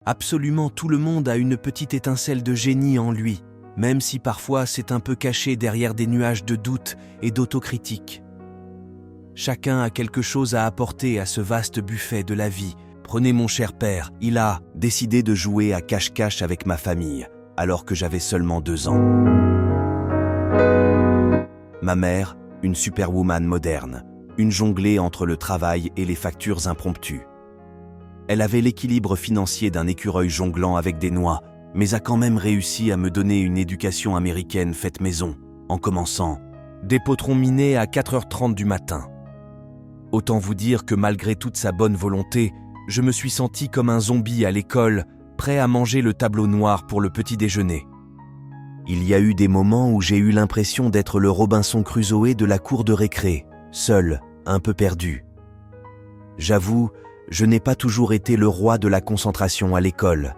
Absolument tout le monde a une petite étincelle de génie en lui, même si parfois c'est un peu caché derrière des nuages de doute et d'autocritique. Chacun a quelque chose à apporter à ce vaste buffet de la vie. Prenez mon cher père, il a décidé de jouer à cache-cache avec ma famille, alors que j'avais seulement 2 ans. Ma mère, une superwoman moderne, une jonglée entre le travail et les factures impromptues. Elle avait l'équilibre financier d'un écureuil jonglant avec des noix, mais a quand même réussi à me donner une éducation américaine faite maison, en commençant des potrons minés à 4h30 du matin. Autant vous dire que malgré toute sa bonne volonté, je me suis senti comme un zombie à l'école, prêt à manger le tableau noir pour le petit déjeuner. Il y a eu des moments où j'ai eu l'impression d'être le Robinson Crusoe de la cour de récré, seul, un peu perdu. J'avoue, je n'ai pas toujours été le roi de la concentration à l'école.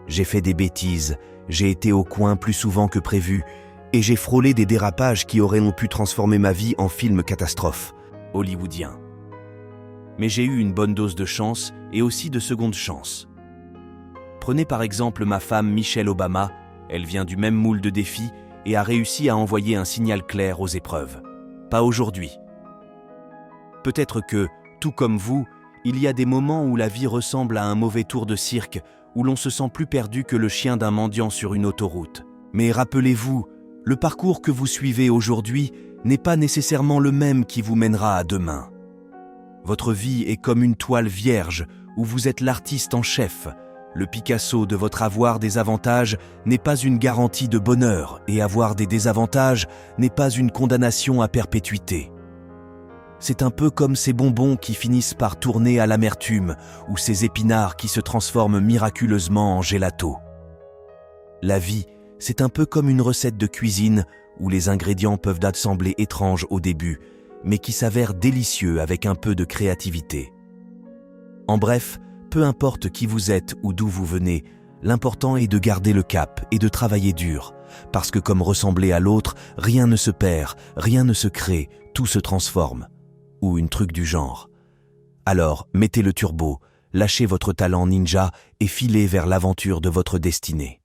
J'ai fait des bêtises, j'ai été au coin plus souvent que prévu, et j'ai frôlé des dérapages qui auraient pu transformer ma vie en film catastrophe, hollywoodien. Mais j'ai eu une bonne dose de chance et aussi de seconde chance. Prenez par exemple ma femme Michelle Obama, elle vient du même moule de défis et a réussi à envoyer un signal clair aux épreuves. Pas aujourd'hui. Peut-être que, tout comme vous, il y a des moments où la vie ressemble à un mauvais tour de cirque, où l'on se sent plus perdu que le chien d'un mendiant sur une autoroute. Mais rappelez-vous, le parcours que vous suivez aujourd'hui n'est pas nécessairement le même qui vous mènera à demain. Votre vie est comme une toile vierge où vous êtes l'artiste en chef. Le Picasso de votre avoir des avantages n'est pas une garantie de bonheur et avoir des désavantages n'est pas une condamnation à perpétuité. C'est un peu comme ces bonbons qui finissent par tourner à l'amertume ou ces épinards qui se transforment miraculeusement en gelato. La vie, c'est un peu comme une recette de cuisine où les ingrédients peuvent sembler étranges au début, mais qui s'avèrent délicieux avec un peu de créativité. En bref, peu importe qui vous êtes ou d'où vous venez, l'important est de garder le cap et de travailler dur, parce que comme ressembler à l'autre, rien ne se perd, rien ne se crée, tout se transforme. Ou une truc du genre. Alors, mettez le turbo, lâchez votre talent ninja et filez vers l'aventure de votre destinée.